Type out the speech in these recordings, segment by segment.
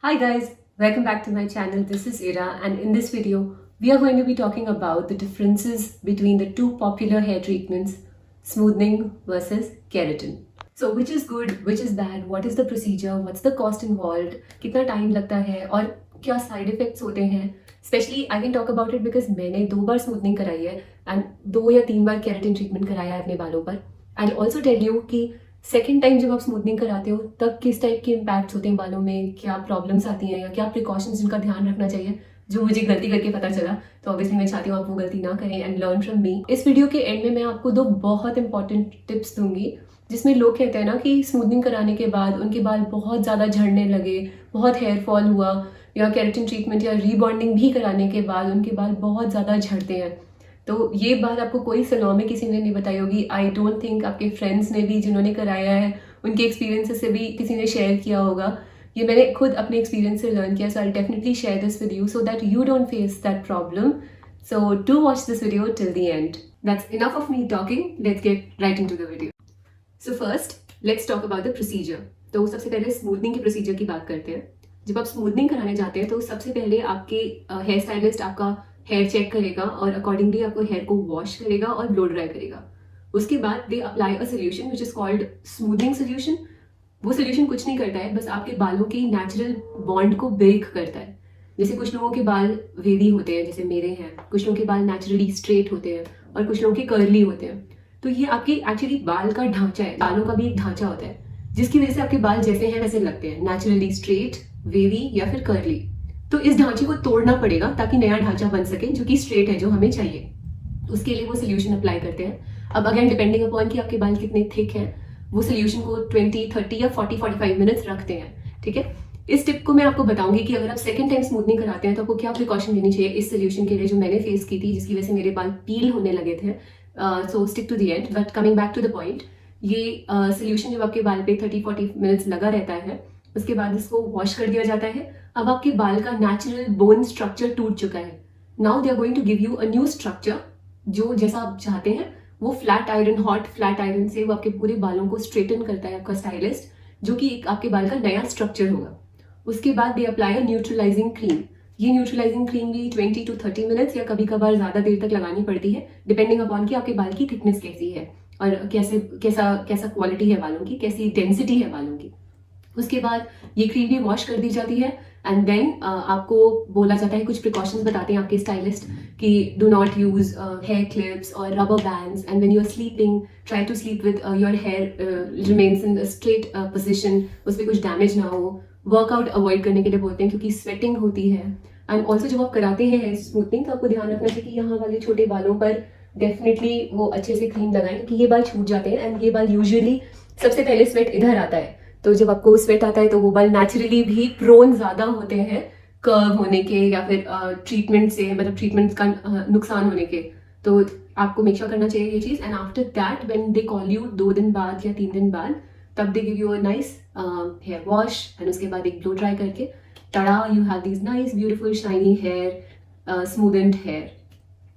Hi guys, welcome back to my channel. This is Ira, and in this video we are going to be talking about the differences between the two popular hair treatments, smoothing versus keratin. So which is good, which is bad, what is the procedure, what's the cost involved, कितना time लगता है और क्या side effects होते हैं. Especially I can talk about it because मैंने 2 बार smoothing कराई है and 2 या 3 बार keratin treatment कराया है अपने बालों पर. I'll also tell you कि सेकेंड टाइम जब आप स्मूथनिंग कराते हो तब किस टाइप के इम्पैक्ट्स होते हैं बालों में, क्या प्रॉब्लम्स आती हैं या क्या प्रिकॉशंस जिनका ध्यान रखना चाहिए, जो मुझे गलती करके पता चला. तो ऑब्वियसली मैं चाहती हूँ आप वो गलती ना करें एंड लर्न फ्रॉम मी. इस वीडियो के एंड में मैं आपको 2 बहुत इंपॉर्टेंट टिप्स दूंगी जिसमें लोग कहते हैं ना कि स्मूथनिंग कराने के बाद उनके बाल बहुत ज़्यादा झड़ने लगे, बहुत हेयर फॉल हुआ, या केराटिन ट्रीटमेंट या रीबॉन्डिंग भी कराने के बाद उनके बाल बहुत ज़्यादा झड़ते हैं. तो ये बात आपको कोई सलॉ में किसी ने नहीं बताई होगी. आई डोंट थिंक आपके फ्रेंड्स ने भी जिन्होंने कराया है उनके एक्सपीरियंसेस से भी किसी ने शेयर किया होगा. ये मैंने खुद अपने एक्सपीरियंस से लर्न किया. So I definitely share this with you so that you don't face that problem. So do watch this video till the end. That's enough of me talking. Let's get right into the video. So first let's talk about the procedure. तो सबसे पहले smoothening के procedure की बात करते हैं. जब आप स्मूथनिंग कराने जाते हैं तो सबसे पहले आपके हेयर स्टाइलिस्ट आपका हेयर चेक करेगा और अकॉर्डिंगली आपको हेयर को वॉश करेगा और ब्लो ड्राई करेगा. उसके बाद they apply a solution which is called smoothening solution. वो सोल्यूशन कुछ नहीं करता है, बस आपके बालों के नेचुरल बॉन्ड को ब्रेक करता है. जैसे कुछ लोगों के बाल वेवी होते हैं, जैसे मेरे हैं, कुछ लोगों के बाल नेचुरली स्ट्रेट होते हैं और कुछ लोगों के कर्ली होते हैं. तो ये आपके एक्चुअली बाल का ढांचा है, बालों का भी एक ढांचा होता है जिसकी वजह से आपके बाल जैसे हैं वैसे लगते हैं, नेचुरली स्ट्रेट, वेवी या फिर कर्ली. तो इस ढांचे को तोड़ना पड़ेगा ताकि नया ढांचा बन सके जो कि स्ट्रेट है, जो हमें चाहिए. उसके लिए वो सोल्यूशन अप्लाई करते हैं. अब अगेन डिपेंडिंग अपॉन कि आपके बाल कितने थिक हैं, वो सोल्यूशन को 20, 30 या 40-45 मिनट्स रखते हैं. ठीक है. इस टिप को मैं आपको बताऊंगी कि अगर आप सेकंड टाइम स्मूथनिंग कराते हैं तो आपको क्या प्रिकॉशन लेनी चाहिए इस सोल्यूशन के लिए जो मैंने फेस की थी, जिसकी वजह से मेरे बाल पील होने लगे थे. So stick to the end. But coming back to the point, ये सोल्यूशन जब आपके बाल पे 30-40 मिनट्स लगा रहता है, उसके बाद इसको वॉश कर दिया जाता है. अब आपके बाल का नेचुरल बोन स्ट्रक्चर टूट चुका है. Now they are going to give you a new structure जो जैसा आप चाहते हैं. वो flat iron, hot flat iron से वो आपके पूरे बालों को स्ट्रेटन करता है आपका स्टाइलिस्ट, जो कि एक आपके बाल का नया स्ट्रक्चर होगा. उसके बाद they apply a neutralising cream. ये न्यूट्रलाइजिंग क्रीम भी 20 to 30 मिनट्स या कभी कभार ज़्यादा देर तक लगानी पड़ती है, डिपेंडिंग अपॉन कि आपके बाल की थिकनेस कैसी है और कैसा क्वालिटी है बालों की, कैसी डेंसिटी है बालों की. उसके बाद ये क्रीम भी वॉश कर दी जाती है एंड देन आपको बोला जाता है, कुछ प्रिकॉशंस बताते हैं आपके स्टाइलिस्ट कि do not use hair clips और rubber bands, and when you are sleeping try to sleep with your hair remains in straight position, उस पर कुछ डैमेज ना हो. वर्कआउट अवॉइड करने के लिए बोलते हैं क्योंकि स्वेटिंग होती है. एंड ऑल्सो जब आप कराते हैं हेयर स्मूथनिंग तो आपको ध्यान रखना चाहिए कि यहाँ वाले छोटे बालों पर डेफिनेटली वो अच्छे से क्रीम लगाएं क्योंकि ये बाल छूट जाते हैं एंड ये बाल यूजुअली सबसे पहले स्वेट इधर आता है. तो जब आपको स्वेट आता है तो वो बाल नेचुरली भी प्रोन ज़्यादा होते हैं कर्व होने के या फिर ट्रीटमेंट से, मतलब ट्रीटमेंट का नुकसान होने के. तो आपको मेक श्योर करना चाहिए ये चीज़. And after that when they call you 2 दिन बाद या 3 दिन बाद, तब they give you a nice hair wash and उसके बाद एक ब्लो ड्राई करके tada you have these nice beautiful shiny hair, smoothened hair.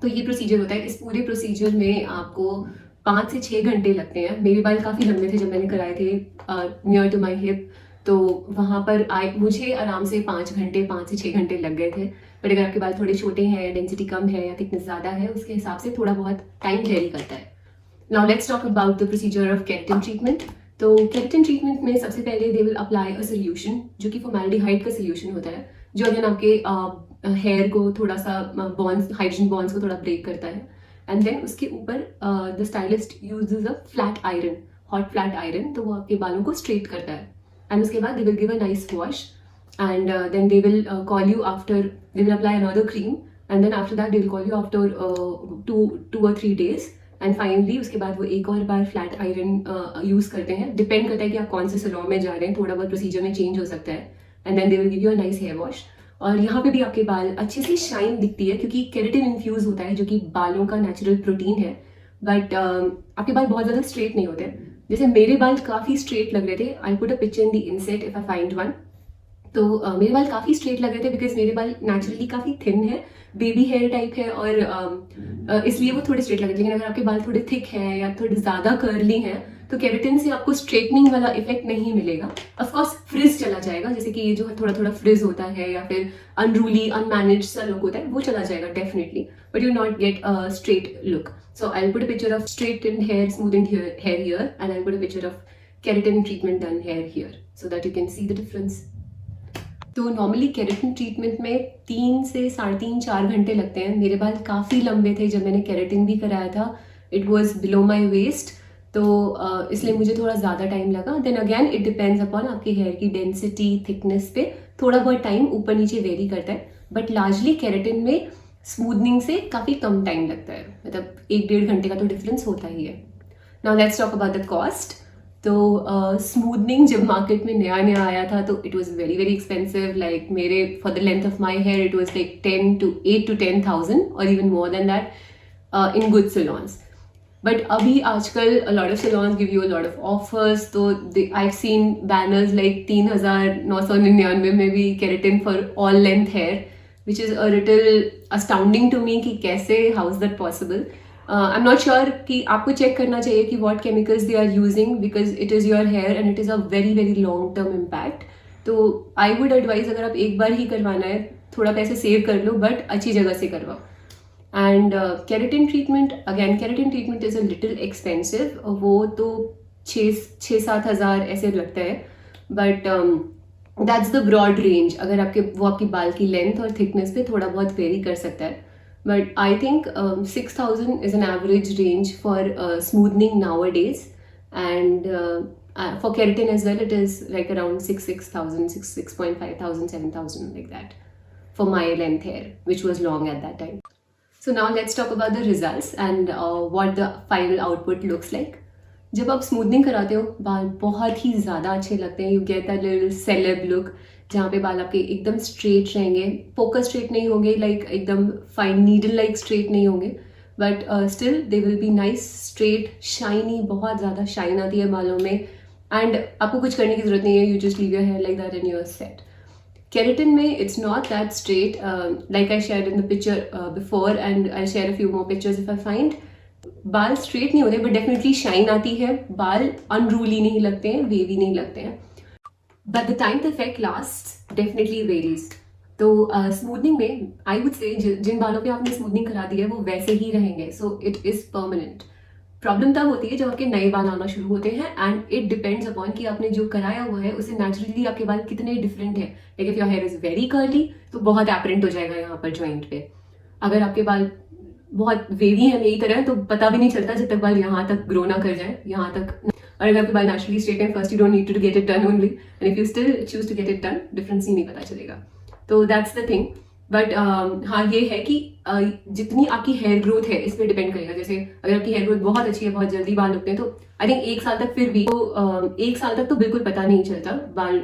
तो ये प्रोसीजर होता है. इस पूरे प्रोसीजर में आपको 5 से 6 घंटे लगते हैं. मेरे बाल काफ़ी लंबे थे जब मैंने कराए थे नियर टू माई हिप, तो वहाँ पर मुझे आराम से 5 से 6 घंटे लग गए थे. बट अगर आपके बाल थोड़े छोटे हैं, डेंसिटी कम है या थिकनेस ज़्यादा है, उसके हिसाब से थोड़ा बहुत टाइम वेरी करता है. Now let's talk about the procedure of keratin treatment. तो केराटिन ट्रीटमेंट में सबसे पहले दे विल अप्लाई अ सोल्यूशन जो कि फॉर्मेल्डिहाइड का सोल्यूशन होता है, जो अगेन आपके हेयर को थोड़ा सा बॉन्ड्स, हाइड्रोजन बॉन्ड्स को थोड़ा ब्रेक करता है. एंड देन उसके ऊपर the stylist uses a flat iron, hot flat iron, तो वो आपके बालों को स्ट्रेट करता है. एंड उसके बाद they will give a nice wash and then they will call you after, they will apply another cream and then after that they will call you after 2 or 3 days. And finally उसके बाद वो एक और बार flat iron use करते हैं. Depend करता है कि आप कौन से सलून में जा रहे हैं, थोड़ा बहुत प्रोसीजर में चेंज हो सकता है. And then they will give you a nice hair wash. और यहाँ पे भी आपके बाल अच्छे से शाइन दिखती है क्योंकि केराटिन इन्फ्यूज होता है जो कि बालों का नेचुरल प्रोटीन है. बट आपके बाल बहुत ज़्यादा स्ट्रेट नहीं होते. जैसे मेरे बाल काफ़ी स्ट्रेट लग रहे थे. I put a picture in the inset if I find one. तो मेरे बाल काफ़ी स्ट्रेट लग रहे थे बिकॉज मेरे बाल नेचुरली काफ़ी थिन है, बेबी हेयर टाइप है और इसलिए वो थोड़े स्ट्रेट लग रहे थे. लेकिन अगर आपके बाल थोड़े थिक हैं या थोड़े ज़्यादा कर्ली हैं तो केराटिन से आपको स्ट्रेटनिंग वाला इफेक्ट नहीं मिलेगा. ऑफ कोर्स फ्रिज चला जाएगा, जैसे कि ये जो थोड़ा थोड़ा फ्रिज होता है या फिर अनरूली अनमैनेज सा लुक होता है वो चला जाएगा definitely, but you not get a straight look. So I will put a picture of straightened hair, smoothened hair here, and I will put a picture of keratin treatment done hair here so that you can see the difference. तो normally keratin treatment में 3 से 3.5-4 घंटे लगते हैं. मेरे बाल काफ़ी लंबे थे जब मैंने केराटिन भी कराया था. It was below my waist, तो इसलिए मुझे थोड़ा ज़्यादा टाइम लगा. Then again it depends upon आपके हेयर की डेंसिटी, थिकनेस पे थोड़ा बहुत टाइम ऊपर नीचे वेरी करता है. बट लार्जली केराटिन में स्मूदनिंग से काफ़ी कम टाइम लगता है, मतलब 1-1.5 घंटे का तो डिफरेंस होता ही है. Now let's talk about the cost. तो स्मूदनिंग जब मार्केट में नया नया आया था तो it was very very expensive. Like मेरे for the length of my hair it was like 8 to 10,000 और even more than that in good salons. But अभी आजकल a lot of salons give you a lot of offers. तो I've seen banners like 3,999 में भी keratin for all length hair, which is a little astounding to me कि कैसे, how is that possible. I'm not sure कि आपको check करना चाहिए कि what chemicals they are using because it is your hair and it is a very very long term impact. तो I would advise अगर आप एक बार ही करवाना है थोड़ा पैसे सेव कर लो बट अच्छी जगह से करवाओ. And keratin treatment, again keratin treatment is a little expensive. वो तो 6-7 हज़ार ऐसे लगता है, but that's the broad range. अगर आपकी बाल की लेंथ और थिकनेस पे थोड़ा बहुत वेरी कर सकता है. But I think 6,000 is an average range for smoothening now a days, and for keratin as well it is like around 6,000, 6,500, 7,000 like that for my length hair which was long at that time. So now let's talk about the results and what the final output looks like. जब आप smoothening कराते हो बाल बहुत ही ज़्यादा अच्छे लगते हैं. You get a little celeb look जहाँ पे बाल आपके एकदम स्ट्रेट रहेंगे. फोकस स्ट्रेट नहीं होंगे, लाइक एकदम फाइन नीडल लाइक स्ट्रेट नहीं होंगे, but still they will be nice, straight, shiny. बहुत ज़्यादा शाइन आती है बालों में एंड आपको कुछ करने की जरूरत नहीं है. You just leave your hair like that and you are set. Keratin में it's not that straight, like I shared in the picture before and I'll share a few more pictures if I find. बाल straight नहीं होते but definitely shine आती है. बाल unruly नहीं लगते हैं, wavy नहीं लगते हैं. But the time the effect lasts definitely varies. तो smoothing में I would say जिन बालों पे आपने smoothing करा दी है वो वैसे ही रहेंगे. So it is permanent. Problem तब होती है जब आपके नए बाल आना शुरू होते हैं एंड इट डिपेंड्स अपॉन कि आपने जो कराया हुआ है उससे नेचुरली आपके बाल कितने डिफरेंट है. Like if your hair is very curly तो बहुत एपरेंट हो जाएगा यहाँ पर जॉइंट पे. अगर आपके बाल बहुत वेवी है मेरी तरह तो पता भी नहीं चलता जब तक बाल यहाँ तक ग्रो ना कर जाए, यहाँ तक. और अगर आपके बाल नेचुरली स्ट्रेट है first you don't need to get it done only, and if you still choose to get it done difference ही नहीं पता चलेगा. तो दैट्स द थिंग. बट हाँ ये है कि जितनी आपकी हेयर ग्रोथ है इस पर डिपेंड करेगा. जैसे अगर आपकी हेयर ग्रोथ बहुत अच्छी है, बहुत जल्दी बाल उगते हैं तो आई थिंक 1 साल तक फिर भी तो 1 साल तक तो बिल्कुल पता नहीं चलता बाल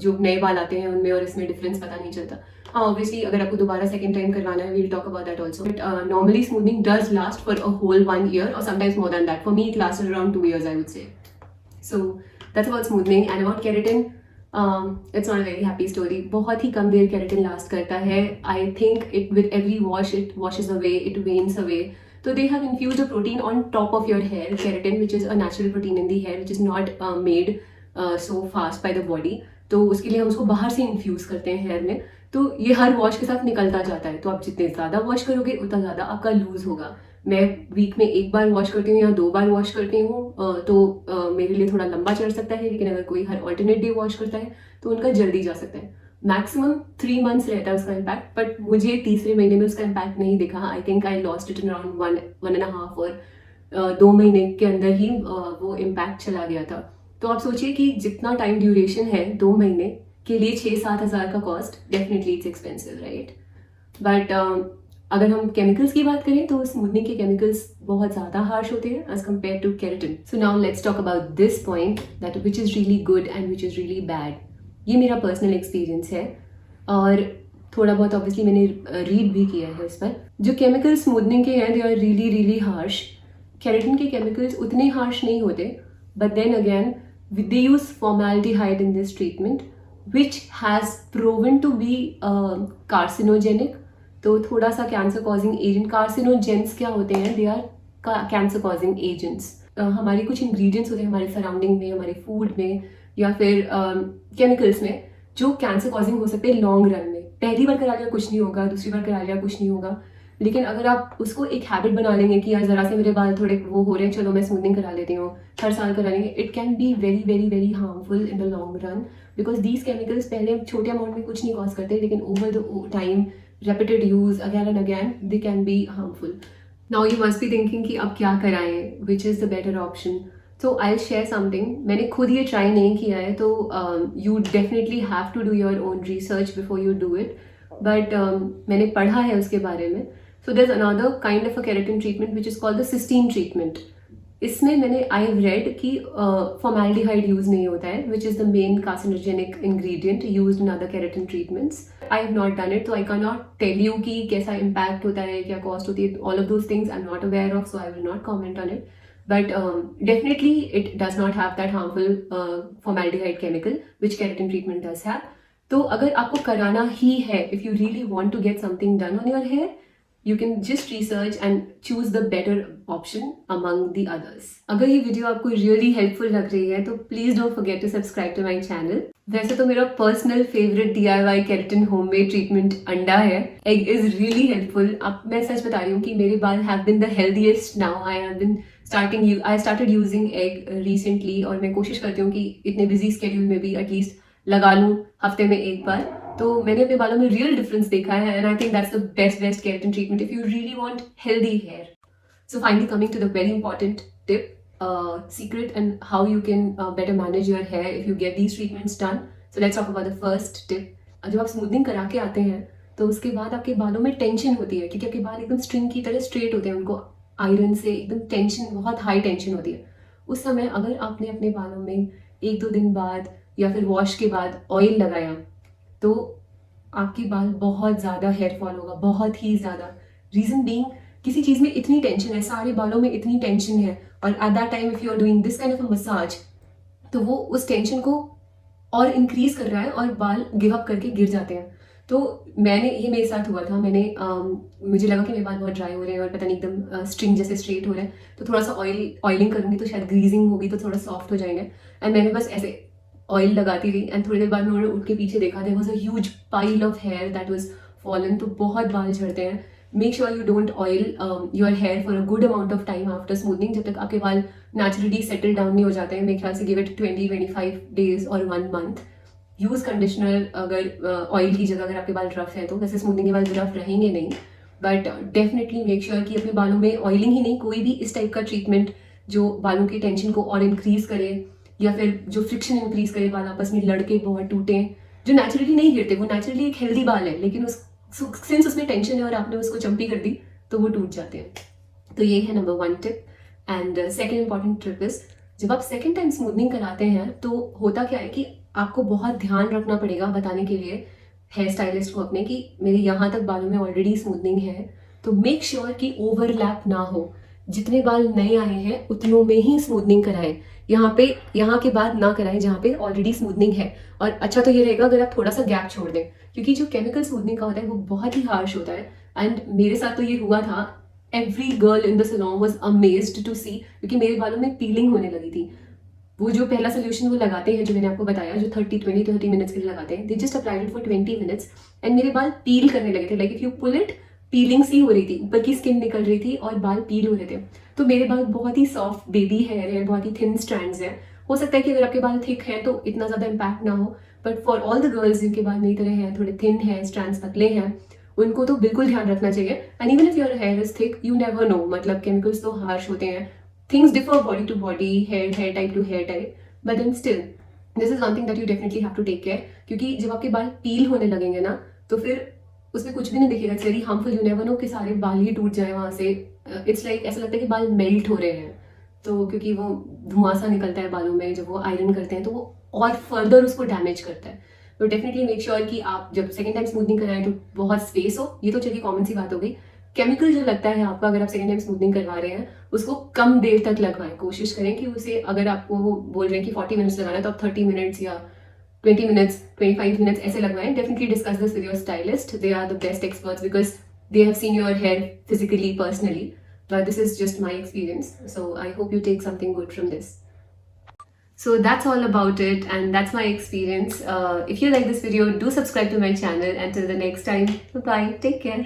जो नए बाल आते हैं उनमें और इसमें डिफरेंस पता नहीं चलता. हाँ ऑब्वियसली अगर आपको दोबारा सेकंड टाइम करवाना है, we'll talk about that also. But normally smoothening does last for a whole 1 year और sometimes more than that. For me it lasted around 2 years I would say. So that's about smoothening. And about keratin, it's not a very happy story. बहुत ही कम देर keratin last करता है. I think it with every wash it washes away, it wanes away. So they have infused a protein on top of your hair, keratin, which is a natural protein in the hair, which is not made so fast by the body. तो उसके लिए हम उसको बाहर से infuse करते हैं hair में. तो ये हर वॉश के साथ निकलता जाता है. तो आप जितने ज़्यादा वॉश करोगे उतना ज़्यादा आपका लूज होगा. मैं वीक में 1 बार वॉश करती हूँ या 2 बार वॉश करती हूँ तो मेरे लिए थोड़ा लंबा चल सकता है. लेकिन अगर कोई हर ऑल्टरनेट डे वॉश करता है तो उनका जल्दी जा सकता है. मैक्सिमम 3 months रहता है उसका इम्पैक्ट, बट मुझे तीसरे महीने में उसका इम्पैक्ट नहीं दिखा. I think I lost it in around 1.5 और 2 महीने के अंदर ही वो इम्पैक्ट चला गया था. तो आप सोचिए कि जितना टाइम ड्यूरेशन है 2 महीने के लिए 6-7 हज़ार का cost, definitely it's expensive right. But अगर हम केमिकल्स की बात करें तो स्मूथनिंग के केमिकल्स बहुत ज़्यादा हार्श होते हैं as compare to keratin. So now let's talk about this point that which is really good and which is really bad. ये मेरा पर्सनल एक्सपीरियंस है और थोड़ा बहुत ऑब्वियसली मैंने रीड भी किया है इस पर. जो केमिकल स्मूथनिंग के हैं they are really really harsh. Keratin के केमिकल्स उतने हार्श नहीं होते, but then again they use formaldehyde in this treatment which has proven to be carcinogenic. तो थोड़ा सा कैंसर कॉजिंग एजेंट. कार्सिनोजेंस क्या होते हैं? They are cancer causing agents. हमारे कुछ इंग्रेडिएंट्स होते हैं हमारे सराउंडिंग में, हमारे फूड में या फिर केमिकल्स में, जो कैंसर कॉजिंग हो सकते हैं लॉन्ग रन में। पहली बार करा लिया कुछ नहीं होगा, दूसरी बार करा लिया कुछ नहीं होगा, लेकिन अगर आप उसको एक हैबिट बना लेंगे कि यार ज़रा से मेरे बाल थोड़े वो हो रहे हैं, चलो मैं स्मूथनिंग करा लेती हूँ, हर साल करा लेंगे, it can be very very very harmful in the long run, because these chemicals पहले छोटे अमाउंट में कुछ नहीं कॉज करते, लेकिन over the time repeated use again and again they can be harmful. Now you must be thinking कि अब क्या कराएं, which is the better option. So I'll share something. मैंने खुद ये try नहीं किया है, तो you definitely have to do your own research before you do it. But मैंने पढ़ा है उसके बारे में. So there's another kind of a keratin treatment which is called the cysteine treatment. इसमें मैंने आई हैव रेड कि फॉर्मेल्डिहाइड यूज नहीं होता है, which is the main carcinogenic ingredient used in other keratin treatments. I have not done it, तो I can not tell you कि कैसा impact होता है, क्या कॉस्ट होती है, all of those things I am not aware of, so I will not comment on it. But definitely it does not have that harmful formaldehyde chemical which keratin treatment does have. तो अगर आपको कराना ही है, if you really want to get something done on your hair, you can just research and choose the better option among the others. अगर ये video आपको really helpful लग रही है तो please don't forget to subscribe to my channel. वैसे तो मेरा personal favorite DIY keratin homemade treatment अंडा है. Egg is really helpful. अब मैं सच बता रही हूँ कि मेरे बाल have been the healthiest now. I started using egg recently और मैं कोशिश करती हूँ कि इतने busy schedule में भी at least लगा लूँ हफ्ते में एक बार. तो मैंने अपने बालों में रियल डिफरेंस देखा है, and I think that's the best keratin treatment if you really want healthy hair. So finally coming to the very important tip, secret and how you can better manage your hair if you get these treatments done. So let's talk about the first tip. जब आप smoothening करा के आते हैं तो उसके बाद आपके बालों में टेंशन होती है, क्योंकि आपके बाल एकदम स्ट्रिंग की तरह स्ट्रेट होते हैं, उनको आयरन से एकदम टेंशन, बहुत हाई टेंशन होती है. उस समय अगर आपने अपने बालों में 1-2 दिन बाद या फिर वॉश के बाद ऑयल लगाया तो आपके बाल बहुत ज़्यादा हेयर फॉल होगा, बहुत ही ज़्यादा. रीज़न बीइंग, किसी चीज़ में इतनी टेंशन है, सारे बालों में इतनी टेंशन है, और at that time if you are doing this kind of a massage, तो वो उस टेंशन को और इंक्रीज कर रहा है और बाल गिव अप करके गिर जाते हैं. तो ये मेरे साथ हुआ था. मुझे लगा कि मेरे बाल बहुत ड्राई हो रहे हैं और पता नहीं एकदम स्ट्रिंग जैसे स्ट्रेट हो रहे हैं, तो थोड़ा सा ऑयलिंग करूँगी तो शायद ग्रीजिंग होगी तो थोड़ा सॉफ्ट हो जाएंगे. एंड मैंने बस ऐसे ऑयल लगाती रही, एंड थोड़ी देर बाद मैंने उठ के पीछे देखा, there was a huge pile of hair that was fallen. तो बहुत बाल झड़ते हैं. Make sure you don't oil your hair for a good amount of time after smoothening, जब तक आपके बाल नेचुरली सेटल डाउन नहीं हो जाते हैं. मेरे ख्याल से गिव इट 20-25 डेज और 1 मंथ. यूज कंडीशनर अगर ऑयल की जगह, अगर आपके बाल रफ है तो. वैसे स्मूथनिंग के बाल रफ रहेंगे नहीं, बट डेफिनेटली मेक श्योर कि अपने बालों में ऑयलिंग ही नहीं, कोई भी इस टाइप का ट्रीटमेंट जो बालों की टेंशन को और इंक्रीज करे या फिर जो फ्रिक्शन इंक्रीज करे, बाल आपस में लड़के बहुत टूटे, जो नेचुरली नहीं गिरते, वो नेचुरली एक हेल्दी बाल है, लेकिन सिंस उसमें टेंशन है और आपने उसको चंपी कर दी तो वो टूट जाते हैं. तो ये है number 1 tip. And second important tip is, जब आप सेकेंड टाइम स्मूथनिंग कराते हैं तो होता क्या है कि आपको बहुत ध्यान रखना पड़ेगा बताने के लिए हेयर स्टाइलिस्ट को अपने कि मेरे यहाँ तक बालों में ऑलरेडी स्मूथनिंग है, तो मेक श्योर कि ओवरलैप ना हो. जितने बाल नए आए हैं उतनों में ही स्मूथनिंग कराएं, यहाँ के बाद ना कराएं जहाँ पे ऑलरेडी स्मूथनिंग है. और अच्छा तो ये रहेगा अगर आप थोड़ा सा गैप छोड़ दें, क्योंकि जो केमिकल स्मूथनिंग का होता है वो बहुत ही हार्श होता है. एंड मेरे साथ तो ये हुआ था. Every girl in the salon was amazed to see, क्योंकि मेरे बालों में पीलिंग होने लगी थी. वो जो पहला सोल्यूशन वो लगाते हैं, जो मैंने आपको बताया, जो 30 मिनट्स के लिए लगाते हैं, they just applied it for 20 minutes and मेरे बाल पील करने लगे थे. Like if you pull it, peeling सी हो रही थी, ऊपर की स्किन निकल रही थी और बाल पील हो रहे थे. तो मेरे बाल बहुत ही सॉफ्ट बेबी हेयर है, बहुत ही थिन स्ट्रैंड्स है. हो सकता है कि अगर आपके बाल थिक हैं तो इतना ज़्यादा इम्पैक्ट ना हो, but for all the girls जिनके बाल मेरी तरह हैं, थोड़े थिन है, स्ट्रैंड्स पतले हैं, उनको तो बिल्कुल ध्यान रखना चाहिए. And even if your hair is thick, you never know, मतलब केमिकल्स तो हार्श होते हैं, things differ body to body, hair type to hair type, but then still this is one thing that you definitely have to take care. क्योंकि जब आपके बाल पील होने लगेंगे ना, तो फिर उसमें कुछ भी नहीं दिखेगा. It's very harmful. You never no कि सारे बाल ही टूट जाए वहाँ से. इट्स लाइक ऐसा लगता है कि बाल मेल्ट हो रहे हैं, तो क्योंकि वो धुआं सा निकलता है बालों में जब वो आयरन करते हैं, तो वो और फर्दर उसको डैमेज करता है. तो डेफिनेटली मेक श्योर कि आप जब सेकंड टाइम स्मूथनिंग कराएं तो बहुत स्पेस हो. ये तो चलिए कॉमन सी बात हो गई. केमिकल जो लगता है आपका, अगर आप सेकंड टाइम स्मूथनिंग करवा रहे हैं, उसको कम देर तक लगवाएं. कोशिश करें कि उसे, अगर आपको वो बोल रहे हैं कि 40 मिनट्स लगाना है तो आप 30 मिनट्स या 20 मिनट्स, 25 मिनट्स ऐसे लगवाएं. Definitely discuss this with your stylist. They are the best experts because they have seen your hair physically, personally. but this is just my experience, so I hope you take something good from this. So that's all about it, and that's my experience. If you like this video, do subscribe to my channel. Until the next time, bye bye, take care.